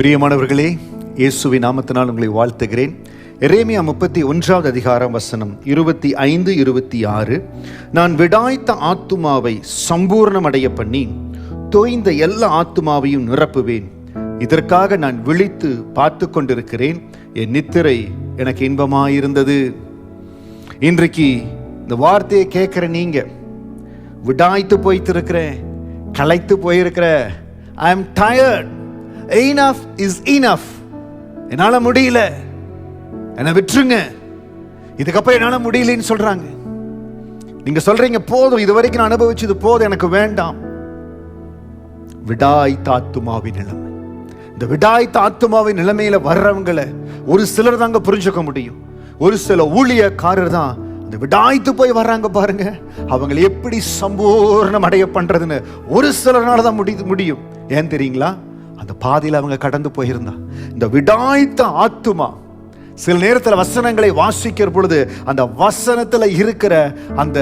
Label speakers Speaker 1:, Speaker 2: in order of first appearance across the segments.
Speaker 1: பிரியமானவர்களே, இயேசுவின் நாமத்தினால் உங்களை வாழ்த்துகிறேன். எரேமியா 31 அதிகாரம் வசனம் 25, 26. நான் விடாய்த்த ஆத்துமாவை சம்பூர்ணமடைய பண்ணி தோய்ந்த எல்லா ஆத்துமாவையும் நிரப்புவேன். இதற்காக நான் விழித்து பார்த்து கொண்டிருக்கிறேன். என் நித்திரை எனக்கு இன்பமாயிருந்தது. இன்றைக்கு இந்த வார்த்தையை கேட்கிற நீங்க விடாய்த்து போயிட்டு இருக்கிற, களைத்து போயிருக்கிற, I am tired, enough is enough, என்னால முடியல, என்னை விட்டுருங்க, இதுக்கப்புறம் என்னால முடியலன்னு சொல்றாங்க. நீங்க சொல்றீங்க போதும், இதுவரைக்கும் நான் அனுபவிச்சது போதும், எனக்கு வேண்டாம். விடாய்த்த ஆத்துமாவின் நிலைமை. இந்த விடாய்த்த ஆத்துமாவின் நிலைமையில வர்றவங்களை ஒரு சிலர் தாங்க புரிஞ்சுக்க முடியும். ஒரு சில ஊழியக்காரர் தான் அந்த விடாய்த்து போய் வர்றாங்க பாருங்க. அவங்களை எப்படி சம்பூர்ணம் அடைய பண்றதுன்னு ஒரு சிலர்னால தான் முடியும். ஏன் தெரியுங்களா? அந்த பாதையில் அவங்க கடந்து போயிருந்தா. இந்த விடாய்த்த ஆத்துமா சில நேரத்தில் வசனங்களை வாசிக்கிற பொழுது அந்த வசனத்துல இருக்கிற அந்த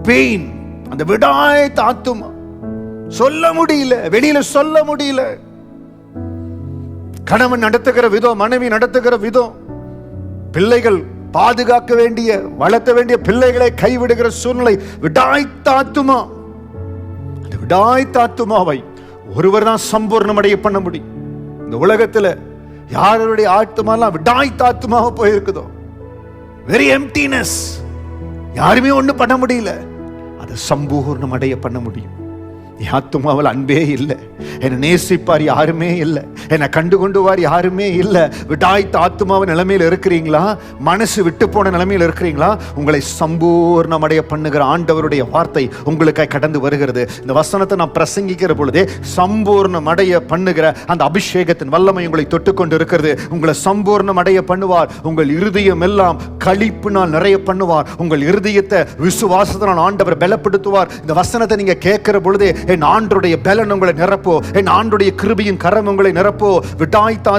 Speaker 1: பெயின், அந்த விடாய்த்த ஆத்துமா சொல்ல முடியல, வெளியில சொல்ல முடியல. கணவன் நடத்துகிற விதம், மனைவி நடத்துகிற விதம், பிள்ளைகள் பாதுகாக்க வேண்டிய, வளர்த்த வேண்டிய பிள்ளைகளை கைவிடுகிற சூழ்நிலை. விடாய்த்த ஆத்துமா. அந்த விடாய்த்த ஆத்துமாவை ஒருவர் தான் சம்பூர்ணம் அடைய பண்ண முடியும். இந்த உலகத்துல யாருடைய ஆத்துமாலாம் விடாய்த்த ஆத்துமாவை போயிருக்குதோ, வெரி எம்டினஸ், யாருமே ஒண்ணு பண்ண முடியல, அதை சம்பூர்ணம் அடைய பண்ண முடியும். என் ஆத்துமாவில் அன்பே இல்லை, என்னை நேசிப்பார் யாருமே இல்லை, என்னை கண்டு கொண்டுவார் யாருமே இல்லை. விடாய்த்த ஆத்துமாவை நிலைமையில் இருக்கிறீங்களா? மனசு விட்டு போன நிலைமையில் இருக்கிறீங்களா? உங்களை சம்பூர்ணம் அடைய பண்ணுகிற ஆண்டவருடைய வார்த்தை உங்களுக்காக கடந்து வருகிறது. இந்த வசனத்தை நான் பிரசங்கிக்கிற பொழுதே சம்பூர்ணம் அடைய பண்ணுகிற அந்த அபிஷேகத்தின் வல்லமை உங்களை தொட்டு கொண்டு இருக்கிறது. உங்களை சம்பூர்ணம் அடைய பண்ணுவார். உங்கள் இருதயம் எல்லாம் களிப்பினால் நிறைய பண்ணுவார். உங்கள் இருதயத்தை விசுவாசத்தினால் ஆண்டவர் பலப்படுத்துவார். இந்த வசனத்தை நீங்க கேட்கிற பொழுதே என் ஆண்டருடைய பலன் உங்களை நிரப்போ, என் ஆண்டருடைய கிருபையின் கரம் உங்களை நிரப்போ. விடாய்த்த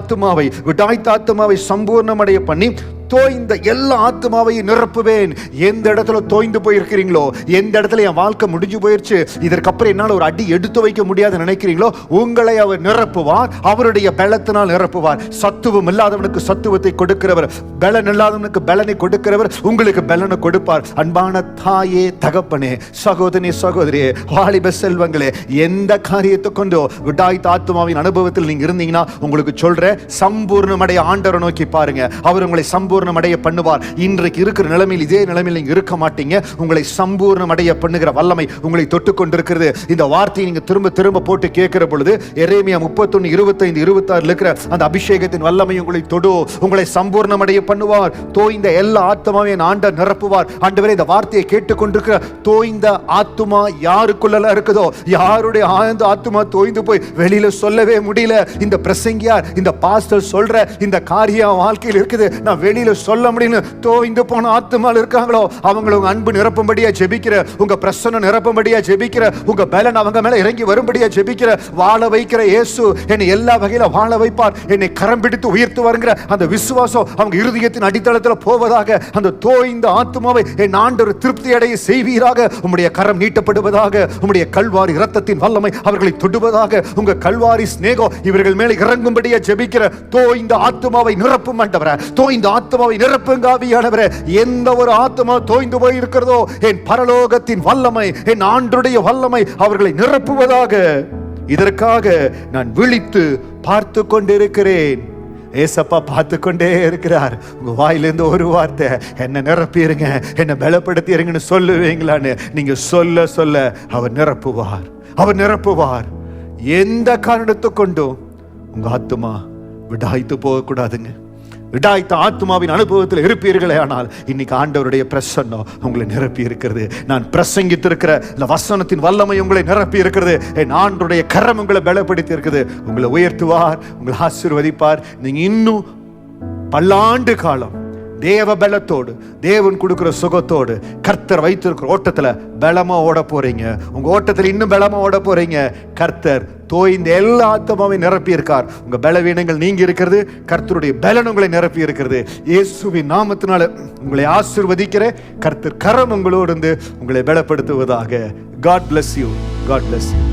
Speaker 1: ஆத்துமாவை சம்பூர்ணமடைய பண்ணி தோய்ந்த எல்லா ஆத்துமாவையும் நிரப்புவேன். எந்த இடத்துல தோய்ந்து போயிருக்கிறீங்களோ, எந்த இடத்துல என் வாழ்க்கை முடிஞ்சு போயிருச்சு, இதற்கப்புறம் என்னால் ஒரு அடி எடுத்து வைக்க முடியாது நினைக்கிறீங்களோ, உங்களை அவர் நிரப்புவார். அவருடைய பலத்தினால் நிரப்புவார். சத்துவம் இல்லாதவனுக்கு சத்துவத்தை கொடுக்கிறவர், பலன் இல்லாதவனுக்கு பலனை கொடுக்கிறவர் உங்களுக்கு பலனை கொடுப்பார். அன்பான தாயே, தகப்பனே, சகோதரி, சகோதரியே, வாலிப செல்வங்களே, எந்த காரியத்தை கொண்டோ விடாய்த்த ஆத்துமாவின் அனுபவத்தில் நீங்க இருந்தீங்கன்னா உங்களுக்கு சொல்ற, சம்பூர்ணமடைய ஆண்டவரை நோக்கி பாருங்க. அவர் உங்களை சம்பூர்ணம் அடைய பண்ணுவார். இன்றைக்கு இருக்கிற நிலைமையில் இதே நிலைமையில் நீங்க இருக்க மாட்டீங்க. உங்களை சம்பூர்ணம் அடைய பண்ணுகிற வல்லமை உங்களை தொட்டு கொண்டிருக்கிறது. இந்த வார்த்தையை நீங்க திரும்ப திரும்ப போட்டு கேட்கிற பொழுது எரேமியா 31, 25, 26 இருக்கிற அந்த அபிஷேகத்தின் வல்லமை உங்களை தொடு. உங்களை சம்பூர்ணம் அடைய பண்ணுவார். தோய்ந்த எல்லா ஆத்துமாவையும் ஆண்டவர் நிரப்புவார். ஆண்டவரே, இந்த வார்த்தையை கேட்டுக்கொண்டிருக்கிற தோய்ந்த ஆத்துமா யாருக்குள்ள இருக்குதோ, யாருடைய ஆழ்ந்த ஆத்துமா தோய்ந்து போய் வெளியில சொல்லவே முடியல, இந்த பிரசங்கியார், இந்த பாஸ்டர் சொல்ற இந்த காரியம் வாழ்க்கையில் இருக்குது, நான் வெளியில சொல்ல முடியல, தோய்ந்து போன ஆத்துமால் இருக்காங்களோ, அவங்களை உங்க அன்பு நிரப்பும்படியா ஜெபிக்கிற, உங்க பிரசன்னம் நிரப்பும்படியா ஜெபிக்கிற, உங்க பலன் அவங்க மேல இறங்கி வரும்படியா ஜெபிக்கிற, வாழ வைக்கிற இயேசு என்னை எல்லா வகையில வாழ வைப்பார், என்னை கரம் பிடித்து உயர்த்து வருகிற அந்த விசுவாசம் அவங்க இருதயத்தின் அடித்தளத்தில் போவதாக. அந்த தோய்ந்த ஆத்துமாவை என் ஆண்டவர் திருப்தி அடைய செய்வீராக. உம்முடைய கரம் நீட்டப்படுவதாக. உம்முடைய கல்வாரி இரத்தத்தின் வல்லமை அவர்களை தொடுவதாக. உங்க கல்வாரி ஸ்நேகம் இவர்கள் மேல இறங்கும்படியா ஜெபிக்கிற, தோய்ந்த ஆத்துமாவை நிரப்பும் ஆண்டவரே, தோய்ந்த ஆத்துமாவை நிரப்புங்க ஆவியானவரே. எந்த ஒரு ஆத்துமா தோய்ந்து போய் இருக்கிறதோ, என் பரலோகத்தின் வல்லமை, என் ஆண்டருடைய வல்லமை அவர்களை நிரப்புவதாக. இதற்காக நான் விழித்து பார்த்து கொண்டிருக்கிறேன். ஏசப்பா பார்த்து கொண்டே இருக்கிறார். உங்க வாயிலிருந்து ஒரு வார்த்தை, என்ன நிரப்பிடுங்க, என்ன பலப்படுத்திடுங்கன்னு சொல்லுவீங்களான்னு நீங்க சொல்ல சொல்ல அவர் நிரப்புவார். அவர் நிரப்புவார். எந்த காரணத்தை கொண்டும் உங்க ஆத்துமா விடாய்த்து போகக்கூடாதுங்க. விடாய்த்த ஆத்துமாவின் அனுபவத்தில் இருப்பீர்களே ஆனால் இன்னைக்கு ஆண்டவருடைய பிரசன்னம் உங்களை நிரப்பி இருக்கிறது. நான் பிரசங்கித்திருக்கிற இந்த வசனத்தின் வல்லமை உங்களை நிரப்பி இருக்கிறது. என் ஆண்டவருடைய கரம் உங்களை பலப்படுத்தி இருக்குது. உங்களை உயர்த்துவார், உங்களை ஆசீர்வதிப்பார். நீங்க இன்னும் பல்லாண்டு காலம் தேவ பலத்தோடு, தேவன் கொடுக்கிற சுகத்தோடு, கர்த்தர் வைத்திருக்கிற ஓட்டத்துல பலமா ஓட போறீங்க. உங்க ஓட்டத்தில் இன்னும் பலமா ஓட போறீங்க. கர்த்தர் தோய்ந்த எல்லா ஆத்துமாவையும் நிரப்பி இருக்கார். உங்க பலவீனங்கள் நீங்கி இருக்கிறது. கர்த்தருடைய பலன் உங்களை நிரப்பி இருக்கிறது. இயேசுவின் நாமத்தினால உங்களை ஆசீர்வதிக்கிற கர்த்தர் கரம் உங்களோடு இருந்து உங்களை பலப்படுத்துவதாக. God bless you. God bless you.